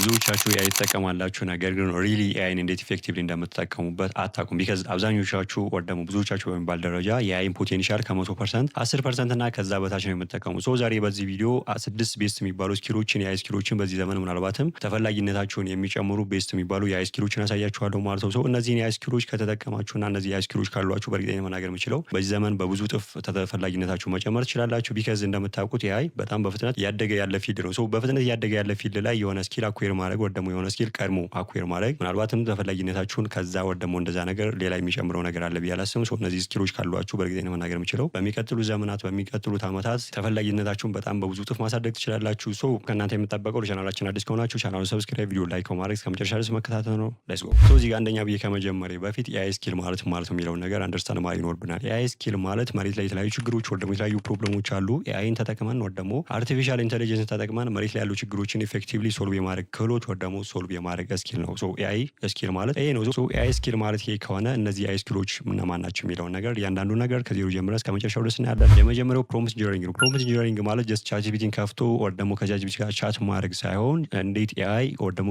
ብዙዎቻችሁ ኤአይ ትጠቀማላችሁ ነገር ግን ሪሊ ኤአይን እንዴት ኢፌክቲቭሊ እንደምትጠቀሙበት አታውቁም። ቢካዝ አብዛኞቻችሁ ወር ደግሞ ብዙዎቻችሁ በሚባል ደረጃ የኤአይን ፖቴንሻል ከ100% 10% እና ከዛ በታች ነው የምትጠቀሙ። ሶ ዛሬ በዚህ ቪዲዮ 6 ቤስት የሚባሉ ስኪሎችን የኤአይ ስኪሎችን በዚህ ዘመን ምናልባትም ተፈላጊነታቸውን የሚጨምሩ ቤስት የሚባሉ የኤአይ ስኪሎችን ያሳያችኋለሁ ማለት ነው። እነዚህን የኤአይ ስኪሎች ከተጠቀማችሁና እነዚህ የኤአይ ስኪሎች ካሏችሁ በእርግጠኝነት መናገር የምችለው በዚህ ዘመን በብዙ ጥፍ ተፈላጊነታችሁ መጨመር ትችላላችሁ። ቢካዝ እንደምታውቁት ኤአይ በጣም በፍጥነት ያደገ ያለ ፊልድ ነው። ሶ በፍጥነት ያደገ ያለ ፊልድ ላይ የሆነ ስኪል አኩዌር ማድረግ ወር ደግሞ የሆነ ስኪል ቀድሞ አኩዌር ማድረግ ምናልባትም ተፈላጊነታችሁን ከዛ ወር ደግሞ እንደዛ ነገር ሌላ የሚጨምረው ነገር አለ ብዬ አላስብም። እነዚህ ስኪሎች ካሏችሁ በእርግጠኝነት መናገር የምችለው በሚቀጥሉ ዘመናት በሚቀጥሉት ዓመታት ተፈላጊነታችሁን በጣም በብዙ እጥፍ ማሳደግ ትችላላችሁ። ከእናንተ የምጠበቀው ለቻናላችን አዲስ ከሆናችሁ ቻናሉን ሰብስክራይብ፣ ቪዲዮ ላይክ ማድረግ እስከመጨረሻ ድረስ መከታተል ነው። ሌትስ ጎ። እዚህ ጋር አንደኛ ብዬ ከመጀመሪያ በፊት ኤአይ ስኪል ማለት ነው የሚለውን ነገር አንደርስታንድ ማድረግ ይኖርብናል። ኤአይ ስኪል ማለት መሬት ላይ የተለያዩ ችግሮች ወር ደግሞ የተለያዩ ፕሮብለሞች አሉ። ኤአይን ተጠቅመን ወር ደግሞ አርቲፊሻል ኢንተለጀንስ ተጠቅመን መሬት ላይ ያሉ ችግሮችን ኢፌክቲቭሊ ሶልቭ የማድረግ ክህሎት ወር ደግሞ ሶልቭ የማድረግ ስኪል ነው። ኤአይ ስኪል ማለት ይሄ ነው። ኤአይ ስኪል ማለት ይሄ ከሆነ እነዚህ ኤአይ ስኪሎች እነማን ናቸው የሚለውን ነገር እያንዳንዱ ነገር ከዜሮ ጀምረን እስከ መጨረሻው ድረስ እናያለን። የመጀመሪያው ፕሮምፕት ኢንጂነሪንግ ነው። ፕሮምፕት ኢንጂነሪንግ ማለት ጀስት ቻትጂፒቲን ከፍቶ ወር ደግሞ ከቻትጂፒቲ ጋር ቻት ማድረግ ሳይሆን እንዴት ኤአይ ወር ደግሞ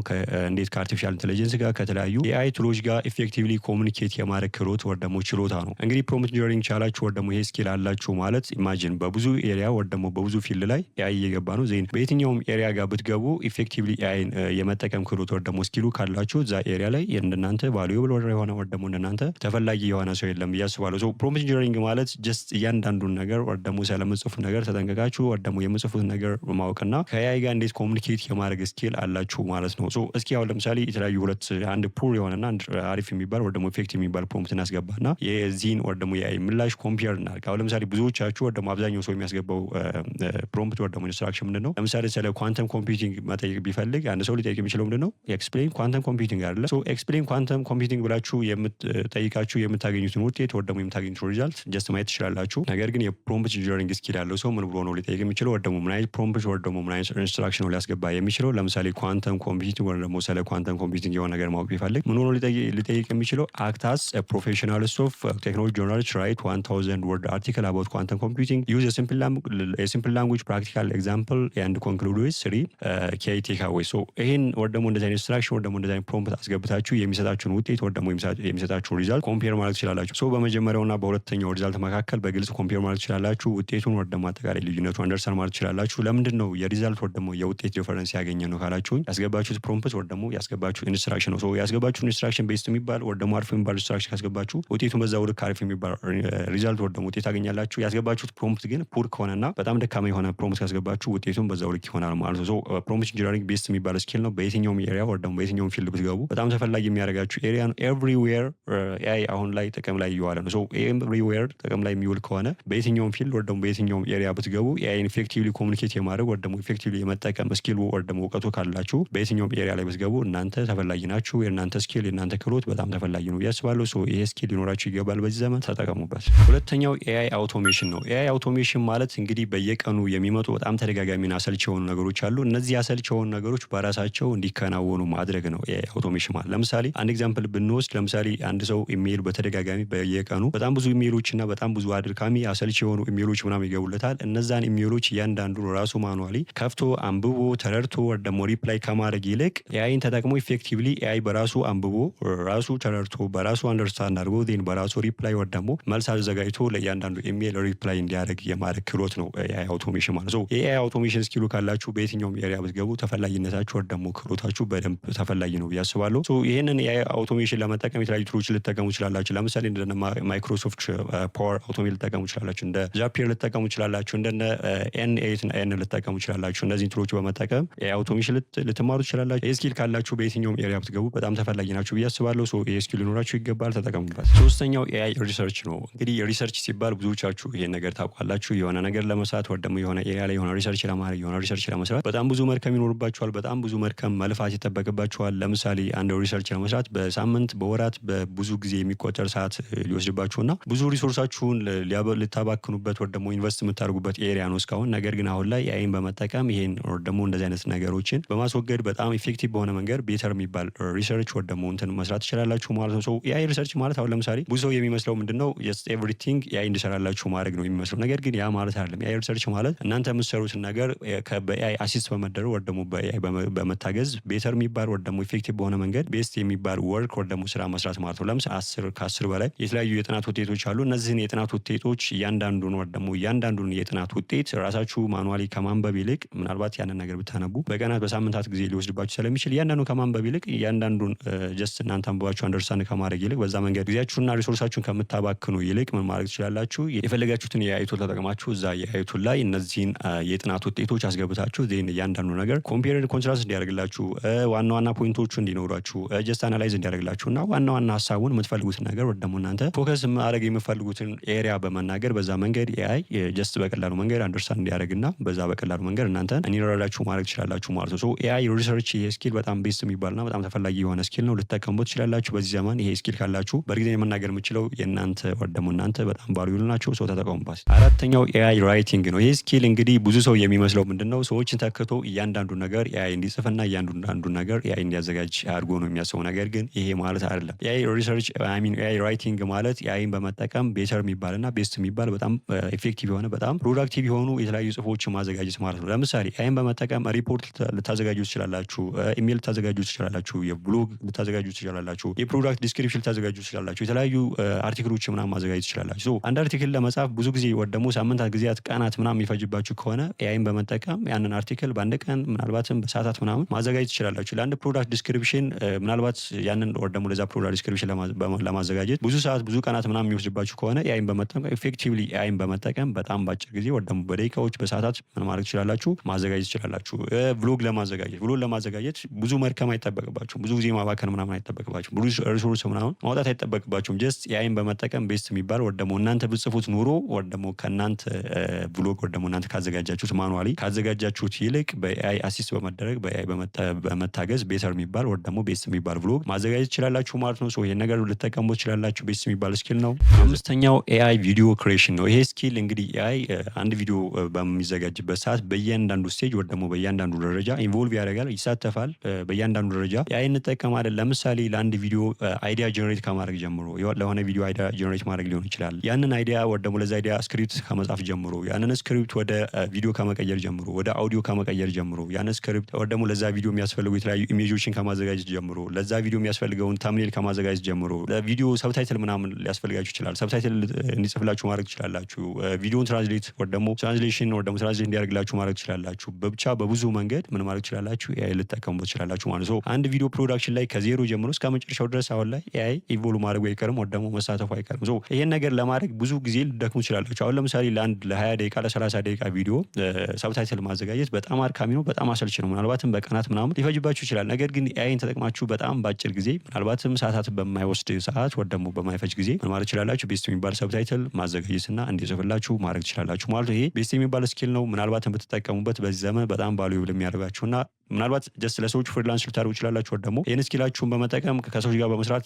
እንዴት ከአርቲፊሻል ኢንተለጀንስ ጋር ከተለያዩ ኤአይ ቱሎች ጋር ኢፌክቲቭሊ ኮሙኒኬት የማድረግ ክህሎት ወር ደግሞ ችሎታ ነው። እንግዲህ ፕሮምፕት ኢንጂነሪንግ ቻላችሁ ወር ደግሞ ይሄ ስኪል አላችሁ ማለት ኢማጂን በብዙ ኤሪያ ወር ደግሞ በብዙ ፊልድ ላይ ኤአይ እየገባ ነው። ዜን በየትኛውም ኤሪያ ጋር ብትገቡ ኢፌክቲቭሊ ኤአይን የመጠቀም ክህሎት ወር ደግሞ ስኪሉ ካላችሁ እዛ ኤሪያ ላይ እንደናንተ ቫልዩብል ወር የሆነ ወር ደግሞ እንደናንተ ተፈላጊ የሆነ ሰው የለም ብዬ አስባለሁ። ፕሮምፕት ኢንጂነሪንግ ማለት ጀስት እያንዳንዱን ነገር ወር ደግሞ ስለምጽፉት ነገር ተጠንቀቃችሁ ወር ደግሞ የምጽፉት ነገር ማወቅና ከኤአይ ጋር እንዴት ኮሙኒኬት የማድረግ ስኪል አላችሁ ማለት ነው። እስኪ አሁን ለምሳሌ የተለያዩ ሁለት አንድ ፑር የሆነና አንድ አሪፍ የሚባል ወር ደግሞ ኢፌክቲቭ የሚባል ፕሮምፕት እናስገባና የዚህን ወር ደግሞ የኤአይ ምላሽ ኮምፔር እናድርግ። አሁን ለምሳሌ ብዙዎቻችሁ ወር ደግሞ አብዛኛው ሰው የሚያስገባው ፕሮምፕት ወር ደግሞ ኢንስትራክሽን ምንድነው? ለምሳሌ ስለ ኳንተም ኮምፒውቲንግ መጠየቅ ቢፈልግ አንድ ሰው ሊጠይቅ የሚችለው ምንድነው? ኤክስፕሌን ኳንተም ኮምፒውቲንግ አይደለ? ኤክስፕሌን ኳንተም ኮምፒውቲንግ ብላችሁ የምትጠይቃችሁ የምታገኙትን ውጤት ወር ደግሞ የምታገኙትን ሪዛልት ጀስት ማየት ትችላላችሁ። ነገር ግን የፕሮምፕት ኢንጂነሪንግ ስኪል ያለው ሰው ምን ብሎ ነው ሊጠይቅ የሚችለው? ወር ደግሞ ምን አይነት ፕሮምፕት ወር ደግሞ ምን አይነት ኢንስትራክሽን ነው ሊያስገባ የሚችለው? ለምሳሌ ኳንተም ኮምፒውቲንግ ወር ደግሞ ስለ ኳንተም ኮምፒውቲንግ የሆነ ነገር ማወቅ ቢፈልግ ምን ሆኖ ሊጠይቅ የሚችለው? አክት አስ ፕሮፌሽናልስ ኦፍ ቴክኖሎጂ ጆርናሊስት ራይት 1000 ወርድ አርቲክል አባውት ኳንተም ኮምፒውቲንግ ዩዝ ሲምፕል ላንጉጅ ፕራክቲካል ኤግዛምፕል ኤንድ ኮንክሉድ ዊዝ 3 ኬይ ቴክአዌይስ። ይሄን ወር ደግሞ እንደዚህ አይነት ኢንስትራክሽን ወር ደግሞ እንደዚህ አይነት ፕሮምፕት አስገብታችሁ የሚሰጣችሁን ውጤት ወር ደግሞ የሚሰጣችሁን ሪዛልት ኮምፔር ማለት ትችላላችሁ። በመጀመሪያውና በሁለተኛው ሪዛልት መካከል በግልጽ ኮምፔር ማለት ትችላላችሁ። ውጤቱን ወር ደግሞ አጠቃላይ ልዩነቱ አንደርስታንድ ማለት ትችላላችሁ። ለምንድን ነው የሪዛልት ወር ደግሞ የውጤት ዲፈረንስ ያገኘ ነው ካላችሁኝ ያስገባችሁት ፕሮምፕት ወር ደግሞ ያስገባችሁት ኢንስትራክሽን ነው። ያስገባችሁት ኢንስትራክሽን ቤስት የሚባል ወር ደግሞ አሪፍ የሚባል ኢንስትራክሽን ካስገባችሁ ውጤቱን በዛው ልክ አሪፍ የሚባል ሪዛልት ወር ደግሞ ውጤት ታገኛላችሁ። ያስገባችሁት ፕሮምፕት ግን ፑር ከሆነና በጣም ደካማ የሆነ ፕሮምፕት ካስገባችሁ ውጤቱን በዛው ልክ ይሆናል ማለት ነው። ፕሮምፕት ኢንጂነሪንግ ቤስት የሚባል ስኪል ነው። በየትኛውም ኤሪያ ወር ደግሞ በየትኛውም ፊልድ ብትገቡ በጣም ተፈላጊ የሚያደርጋችሁ ኤሪያ ነው። ኤቭሪዌር ኤአይ አሁን ላይ ጥቅም ላይ እየዋለ ነው። ኤቭሪዌር ጥቅም ላይ የሚውል ከሆነ በየትኛውም ፊልድ ወር ደግሞ በየትኛውም ኤሪያ ብትገቡ ኤአይን ኢፌክቲቭሊ ኮሙኒኬት የማድረግ ወር ደግሞ ኢፌክቲቭሊ የመጠቀም ስኪል ወር ደግሞ እውቀቱ ካላችሁ በየትኛውም ኤሪያ ላይ ብትገቡ እናንተ ተፈላጊ ናችሁ። የእናንተ ስኪል የእናንተ ክህሎት በጣም ተፈላጊ ነው ያስባለሁ። ይሄ ስኪል ሊኖራችሁ ይገባል። በዚህ ዘመን ተጠቀሙበት። ሁለተኛው ኤአይ አውቶሜሽን ነው። ኤአይ አውቶሜሽን ማለት እንግዲህ በየቀኑ የሚመጡ በጣም ተደጋጋሚና አሰልቺ የሆኑ ነገሮች አሉ። እነዚህ አሰልቺ የሆኑ ነገሮች በራሳቸው እንዲከናወኑ ማድረግ ነው ኤአይ አውቶሜሽን ማለት። ለምሳሌ አንድ ኤግዛምፕል ብንወስድ ለምሳሌ አንድ ሰው ኢሜይል በተደጋጋሚ በየቀኑ በጣም ብዙ ኢሜይሎች እና በጣም ብዙ አድካሚ አሰልቺ የሆኑ ኢሜይሎች ምናምን ይገቡለታል። እነዛን ኢሜይሎች እያንዳንዱ ራሱ ማኑዋሊ ከፍቶ አንብቦ ተረድቶ ወር ደግሞ ሪፕላይ ከማድረግ ይልቅ ኤአይን ተጠቅሞ ኢፌክቲቭሊ ኤአይ በራሱ አንብቦ ራሱ ተረድቶ በራሱ አንደርስታንድ አድርጎ ዜን በራሱ ሪፕላይ ወር ደግሞ መልስ አዘጋጅቶ ለእያንዳንዱ ኢሜይል ሪፕላይ እንዲያደርግ የማድረግ ክህሎት ነው ኤአይ አውቶሜሽን ማለት ነው። ኤአይ አውቶሜሽን ስኪሉ ካላችሁ በየትኛውም ኤሪያ ብትገቡ ተፈላጊነታችሁ ወር ደግሞ ክህሎታችሁ በደንብ ተፈላጊ ነው ያስባለሁ። ይህንን ኤአይ አውቶሜሽን ለመጠቀም የተለያዩ ቱሎች ልትጠቀሙ ይችላላችሁ። ለምሳሌ እንደነ ማይክሮሶፍት ፓወር አውቶሜት ልትጠቀሙ ይችላላችሁ። እንደ ዛፒየር ልትጠቀሙ ይችላላችሁ። እንደነ ኤን8 እና ኤን ልትጠቀሙ ይችላላችሁ። እነዚህን ቱሎች በመጠቀም ኤአይ አውቶሜሽን ልትማሩ ትችላላችሁ። ይህ ስኪል ካላችሁ በየትኛውም ኤሪያ ብትገቡ በጣም ተፈላጊ ናችሁ ብዬ አስባለሁ። ይህ ስኪል ሊኖራችሁ ይገባል፣ ተጠቀሙበት። ሶስተኛው ኤአይ ሪሰርች ነው። እንግዲህ ሪሰርች ሲባል ብዙዎቻችሁ ይሄን ነገር ታውቃላችሁ። የሆነ ነገር ለመስራት ወር ደግሞ የሆነ ኤሪያ ላይ የሆነ ሪሰርች ለማድረግ የሆነ ሪሰርች ለመስራት በጣም ብዙ መድከም ይኖርባችኋል። በጣም ብዙ መድከም መልፋት ይጠበቅባችኋል። ለምሳሌ አንድ ሪሰርች ለመስራት በሳምንት በወራት በብዙ ጊዜ የሚቆጠር ሰዓት ሊወስድባችሁና ብዙ ሪሶርሳችሁን ልታባክኑበት ወር ደግሞ ኢንቨስት የምታደርጉበት ኤሪያ ነው እስካሁን። ነገር ግን አሁን ላይ ኤአይን በመጠቀም ይሄን ወር ደግሞ እንደዚህ አይነት ነገሮችን በማስወገድ በጣም ኢፌክቲቭ በሆነ መንገድ ቤተር የሚባል ሪሰርች ወር ደግሞ እንትን መስራት ትችላላችሁ ማለት ነው። ኤአይ ሪሰርች ማለት አሁን ለምሳሌ ብዙ ሰው የሚመስለው ምንድነው ጀስት ኤቭሪቲንግ ኤአይ እንዲሰራላችሁ ማድረግ ነው የሚመስለው። ነገር ግን ያ ማለት አይደለም። ኤአይ ሪሰርች ማለት እናንተ የምትሰሩትን ነገር በኤአይ አሲስት በመደረግ ወር ደግሞ በኤአይ በመታገዝ ቤተር የሚባል ወር ደግሞ ኢፌክቲቭ በሆነ መንገድ ቤስት የሚባል ወርክ ወር ደግሞ ስራ መስራት ማለት ነው። ለምሳሌ 10 ከ10 በላይ የተለያዩ የጥናት ውጤቶች አሉ። እነዚህን የጥናት ውጤቶች እያንዳንዱን ወር ደግሞ እያንዳንዱን የጥናት ውጤት ራሳችሁ ማኑዋሊ ከማንበብ ይልቅ ምናልባት ያንን ነገር ብታነቡ በቀናት በሳምንታት ጊዜ ሊወስድባችሁ ስለሚችል እያንዳንዱ ከማንበብ ይልቅ እያንዳንዱን ጀስት እናንተ አንብባችሁ አንደርስታንድ ከማድረግ ይልቅ በዛ መንገድ ጊዜያችሁና ሪሶርሳችሁን ከምታባክኑ ይልቅ ምን ማድረግ ትችላላችሁ? የፈለጋችሁትን የኤአይ ቱል ተጠቅማችሁ እዛ የኤአይ ቱል ላይ እነዚህን የጥናት ውጤቶች አስገብታችሁ ዜን እያንዳንዱ ነገር ኮምፔር ኮንትራስት እንዲያደርግላችሁ ዋና ዋና ፖይንቶቹ እንዲኖራችሁ ጀስት አናላይዝ እንዲያደርግላችሁ እና ዋና ዋና ሀሳቡን የምትፈልጉትን ነገር ወደ ደግሞ እናንተ ፎከስ ማድረግ የምትፈልጉትን ኤሪያ በመናገር በዛ መንገድ ኤአይ ጀስት በቀላሉ መንገድ አንደርስታንድ እንዲያደርግና በዛ በቀላሉ መንገድ እናንተን እንዲረዳችሁ ማድረግ ትችላላችሁ ማለት ነው። ሶ ኤአይ ሪሰርች ይሄ ስኪል በጣም ቤስት የሚባልና በጣም ተፈላጊ የሆነ ስኪል ነው። ልትጠቀሙት ትችላላችሁ በዚህ ዘመን። ይሄ ስኪል ካላችሁ በእርግጥ የመናገር የምችለው የእናንተ ወደ ደግሞ እናንተ በጣም ባሪውል ናቸው። ሰው ተጠቀሙባት። አራተኛው ኤአይ ራይቲንግ ነው። ይሄ ስኪል እንግዲህ ብዙ ሰው የሚመስለው ምንድነው ሰዎችን ተክቶ እያንዳንዱ ነገር ኤአይ እንዲጽፍና እያንዳንዱ ነገር ኤአይ እንዲያዘጋጅ አድርጎ ነው የሚያስበው። ነገር ግን ይሄ ማለት አይደለም። ኤአይ ሪሰርች ኤአይ ራይቲንግ ማለት ኤአይን በመጠቀም ቤተር የሚባልና ቤስት የሚባል በጣም ኢፌክቲቭ የሆነ በጣም ፕሮዳክቲቭ የሆኑ የተለያዩ ጽሁፎችን ማዘጋጀት ማለት ነው። ለምሳሌ ኤአይን በመጠቀም ሪፖርት ልታዘጋጁ ትችላላችሁ፣ ኢሜል ልታዘጋጁ ትችላላችሁ፣ የብሎግ ልታዘጋጁ ትችላላችሁ፣ የፕሮዳክት ዲስክሪፕሽን ልታዘጋጁ ትችላላችሁ፣ የተለያዩ አርቲክሎች ምናምን ማዘጋጀት ትችላላችሁ። አንድ አርቲክል ለመጻፍ ብዙ ጊዜ ወደ ደግሞ ሳምንታት፣ ጊዜያት፣ ቀናት ምናምን የሚፈጅባችሁ ከሆነ ኤአይን በመጠቀም ያንን አርቲክል በአንድ ቀን ምናልባትም በሰዓታት ምናምን ማዘጋጀት ትችላላችሁ። ለአንድ ፕሮዳክት ዲስክሪፕሽን ምናልባት ያንን ወር ደግሞ ለዛ ፕሮዳክት ዲስክሪፕሽን ለማዘጋጀት ብዙ ሰዓት ብዙ ቀናት ምናምን የሚወስድባችሁ ከሆነ ኤአይን በመጠቀም ኢፌክቲቭሊ ኤአይን በመጠቀም በጣም ባጭር ጊዜ ወር ደግሞ በደቂቃዎች በሰዓታት ምን ማድረግ ትችላላችሁ ማዘጋጀት ትችላላችሁ። ብሎግ ለማዘጋጀት ብዙ መድከም አይጠበቅባችሁም፣ ብዙ ጊዜ ማባከን ምናምን አይጠበቅባችሁም፣ ብዙ ሪሶርስ ምናምን ማውጣት አይጠበቅባችሁም። ጀስት ኤአይን በመጠቀም ቤስት የሚባል ወር ደግሞ እናንተ ብጽፉት ኑሮ ወር ደግሞ ከእናንተ ብሎግ ወር ደግሞ እናንተ ካዘጋጃችሁት ማኑዋሊ ካዘጋጃችሁት ይልቅ በኤአይ አሲስት በመደረግ በኤአይ በመታገዝ ቤተር የሚባል ወር ደግሞ ቤስት የሚባል ብሎግ ማዘጋጀት ትችላላችሁ ማለት ነው። ይሄን ነገር ልትጠቀሙ ትችላላችሁ። ቤስት የሚባል ስኪል ነው። አምስተኛው ኤአይ ቪዲዮ ክሬሽን ነው። ይሄ ስኪል እንግዲህ ኤአይ አንድ ቪዲዮ በሚዘጋጅበት ሰዓት በእያንዳንዱ ስቴጅ ወር ደግሞ በእያንዳንዱ ደረጃ ኢንቮልቭ ያደርጋል፣ ይሳተፋል። በእያንዳንዱ ደረጃ ኤአይ እንጠቀማለን። ለምሳሌ ለአንድ ቪዲዮ አይዲያ ጀነሬት ከማድረግ ጀምሮ ለሆነ ቪዲዮ አይዲያ ጀነሬት ማድረግ ሊሆን ይችላል። ያንን አይዲያ ወር ደግሞ ለዛ አይዲያ ስክሪፕት ከመጻፍ ጀምሮ ያንን ስክሪፕት ወደ ቪዲዮ ከመቀየር ጀምሮ ወደ አውዲዮ ከመቀየር ጀምሮ ያንን ስክሪፕት ወር ደግሞ ለዛ ቪዲዮ የሚያስፈልጉ የተለያዩ ኢሜጆችን ከማዘጋጀት ጀምሮ ለዛ ቪዲዮ የሚያስፈልገውን ታምኔል ከማዘጋጀት ጀምሮ ለቪዲዮ ሰብታይትል ምናምን ሊያስፈልጋችሁ ይችላል። ሰብታይትል እንዲጽፍላችሁ ማድረግ ትችላላችሁ። ቪዲዮን ትራንስሌት ወር ደግሞ ትራንስሌሽን ወር ደግሞ ትራንስሌት እንዲያደርግላችሁ ማድረግ ትችላላችሁ። በብቻ በብዙ መንገድ ምን ማድረግ ትችላላችሁ ኤአይ ልትጠቀሙበት ትችላላችሁ ማለት ነው። አንድ ቪዲዮ ፕሮዳክሽን ላይ ከዜሮ ጀምሮ እስከ መጨረሻው ድረስ አሁን ላይ ኤአይ ኢቮልቭ ማድረጉ አይቀርም ወር ደግሞ መሳተፉ አይቀርም። ይሄን ነገር ለማድረግ ብዙ ጊዜ ልደክሙ ትችላላችሁ። አሁን ለምሳሌ ለአንድ ለ20 ደቂቃ ለ30 ደቂቃ ቪዲዮ ሰብታይትል ማዘጋጀት በጣም አድካሚ ነው፣ በጣም አሰልች ነው። ምናልባትም በቀናት ምናምን ሊፈጅባችሁ ይችላል። ነገር ግን ኤአይን ተጠቅማችሁ በጣም ባጭር ጊዜ ምናልባትም ሰዓታት በማይወስድ ሰዓት ወር ደግሞ በማይፈጅ ጊዜ ምን ማድረግ ትችላላችሁ ቤስት የሚባል ሰብታይትል ማዘጋጀትና እንዲጽፍላችሁ ማድረግ ትችላላችሁ ማለት ነው። ይሄ ቤስት የሚባል ስኪል ነው። ምናልባትም ብትጠቀሙበት በዚህ ዘመን በጣም ቫልዩብል የሚያደርጋችሁና ምናልባት ጀስት ለሰዎች ፍሪላንስ ልታደርጉ ትችላላችሁ። ወር ደግሞ ይህን ስኪላችሁን በመጠቀም ከሰዎች ጋር በመስራት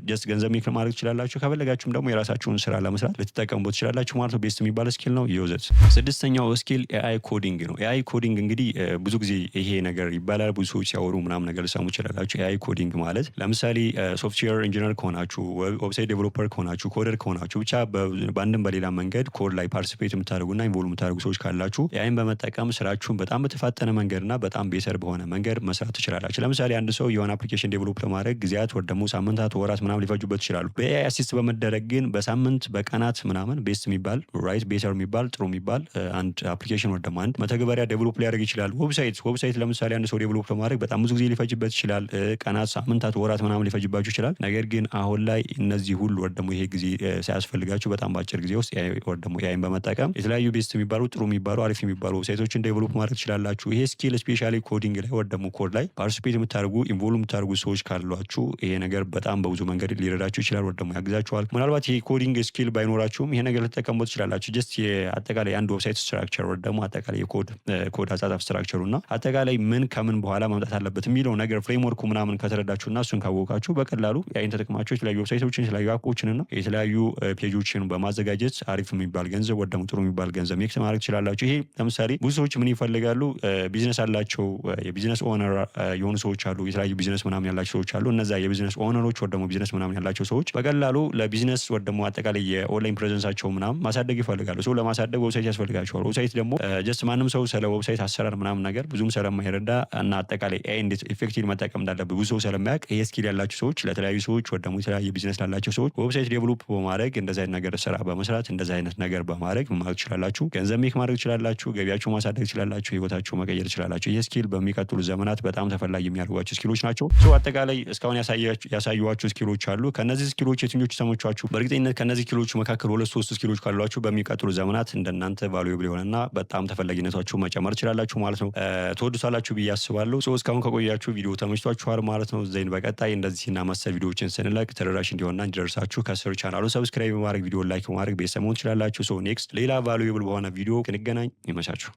ጀስት ገንዘብ ሜክ ማድረግ ትችላላችሁ። ከፈለጋችሁም ደግሞ የራሳችሁን ስራ ለመስራት ልትጠቀሙበት ትችላላችሁ ማለት ነው። ቤስት የሚባል ስኪል ነው። ይወዘት ስድስተኛው ስኪል ኤአይ ኮዲንግ ነው። ኤአይ ኮዲንግ እንግዲህ ብዙ ጊዜ ይሄ ነገር ይባላል፣ ብዙ ሰዎች ሲያወሩ ምናምን ነገር ልሰሙ ትችላላችሁ። ኤአይ ኮዲንግ ማለት ለምሳሌ ሶፍትዌር ኢንጂነር ከሆናችሁ፣ ዌብሳይት ዴቨሎፐር ከሆናችሁ፣ ኮደር ከሆናችሁ ብቻ በአንድም በሌላ መንገድ ኮድ ላይ ፓርቲሲፔት የምታደርጉና ኢንቮልቭ የምታደርጉ ሰዎች ካላችሁ ኤአይን በመጠቀም ስራችሁን በጣም በተፋጠነ መንገድና በጣም ቤተር በሆነ መንገድ መስራት ትችላላችሁ። ለምሳሌ አንድ ሰው የሆነ አፕሊኬሽን ዴቨሎፕ ለማድረግ ጊዜያት ወር ደግሞ ሳምንታት፣ ወራት ምናምን ሊፈጁበት ይችላሉ። በኤአይ አሲስት በመደረግ ግን በሳምንት በቀናት ምናምን ቤስት የሚባል ራይት ቤተር የሚባል ጥሩ የሚባል አንድ አፕሊኬሽን ወር ደግሞ አንድ መተግበሪያ ዴቨሎፕ ሊያደርግ ይችላል። ዌብሳይት ለምሳሌ አንድ ሰው ዴቨሎፕ ለማድረግ በጣም ብዙ ጊዜ ሊፈጅበት ይችላል። ቀናት፣ ሳምንታት፣ ወራት ምናምን ሊፈጅባችሁ ይችላል። ነገር ግን አሁን ላይ እነዚህ ሁሉ ወር ደግሞ ይሄ ጊዜ ሳያስፈልጋችሁ በጣም በአጭር ጊዜ ውስጥ ወር ደግሞ ኤአይን በመጠቀም የተለያዩ ቤስት የሚባሉ ጥሩ የሚባሉ አሪፍ የሚባሉ ዌብሳይቶችን ዴቨሎፕ ማድረግ ትችላላችሁ። ይሄ ስኪል ስፔሻሊ ኮዲንግ ላይ ወር ደግሞ ኮድ ላይ ፓርቲሲፔት የምታደርጉ ኢንቮልቭ የምታደርጉ ሰዎች ካሏችሁ ይሄ ነገር በጣም በብዙ መንገድ ሊረዳችሁ ይችላል፣ ወር ደግሞ ያግዛችኋል። ምናልባት ይሄ ኮዲንግ ስኪል ባይኖራችሁም ይሄ ነገር ልትጠቀሙት ትችላላችሁ። ጀስት የአጠቃላይ አንድ ዌብሳይት ስትራክቸር ወር ደግሞ አጠቃላይ የኮድ አጻጻፍ ስትራክቸሩ እና አጠቃላይ ምን ከምን በኋላ መምጣት አለበት የሚለው ነገር ፍሬምወርኩ ምናምን ከተረዳችሁና እሱን ካወቃችሁ በቀላሉ ኤአይን ተጠቅማችሁ የተለያዩ ዌብሳይቶችን፣ የተለያዩ አፖችንና የተለያዩ ፔጆችን በማዘጋጀት አሪፍ የሚባል ገንዘብ ወር ደግሞ ጥሩ የሚባል ገንዘብ ሜክ ማድረግ ትችላላችሁ። ይሄ ለምሳሌ ብዙ ሰዎች ምን ይፈልጋሉ? ቢዝነስ አላቸው፣ የቢዝነስ ኦነር የሆኑ ሰዎች አሉ፣ የተለያዩ ቢዝነስ ምናምን ያላቸው ሰዎች አሉ። እነዛ የቢዝነስ ኦነሮች ወይ ደግሞ ቢዝነስ ምናምን ያላቸው ሰዎች በቀላሉ ለቢዝነስ ወይ ደግሞ አጠቃላይ የኦንላይን ፕሬዘንሳቸው ምናምን ማሳደግ ይፈልጋሉ። ሰው ለማሳደግ ዌብሳይት ያስፈልጋቸዋል። ዌብሳይት ደግሞ ጀስት ማንም ሰው ስለ ዌብሳይት አሰራር ምናምን ነገር ብዙም ስለማይረዳ እና አጠቃላይ ኤአይ እንዴት ኢፌክቲቭ መጠቀም እንዳለበት ብዙ ሰው ስለማያውቅ ይሄ ስኪል ያላቸው ሰዎች ለተለያዩ ሰዎች ወይ ደግሞ የተለያየ ቢዝነስ ላላቸው ሰዎች ዌብሳይት ዴቨሎፕ በማድረግ እንደዚህ አይነት ነገር ስራ በመስራት እንደዚህ አይነት ነገር በማድረግ ማለት ትችላላችሁ። ገንዘብ ሜክ ማድረግ ትችላላችሁ። ገቢያችሁ ማሳደግ ትችላላችሁ። ህይወታችሁ መቀየር ትችላላችሁ። ይህ ስኪል በሚቀጥሉ ዘመናት በጣም ተፈላጊ የሚያደርጓቸው ስኪሎች ናቸው። ሶ አጠቃላይ እስካሁን ያሳዩዋችሁ ስኪሎች አሉ። ከነዚህ ስኪሎች የትኞቹ ተመቿችሁ? በእርግጠኝነት ከነዚህ ስኪሎች መካከል 2-3 ስኪሎች ካሏችሁ በሚቀጥሉ ዘመናት እንደናንተ ቫልዩብል የሆነና በጣም ተፈላጊነታችሁ መጨመር ትችላላችሁ ማለት ነው። ትወዱታላችሁ ብዬ አስባለሁ። ሶ እስካሁን ከቆያችሁ ቪዲዮ ተመችቷችኋል ማለት ነው። ዘይን በቀጣይ እንደዚህና መሰል ቪዲዮዎችን ስንለቅ ተደራሽ እንዲሆንና እንዲደርሳችሁ ከስር ቻናሉን ሰብስክራይብ በማድረግ ቪዲዮ ላይክ በማድረግ ቤተሰብ መሆን ትችላላችሁ። ሶ ኔክስት ሌላ ቫልዩብል በሆነ ቪዲዮ ክንገናኝ። ይመቻችሁ።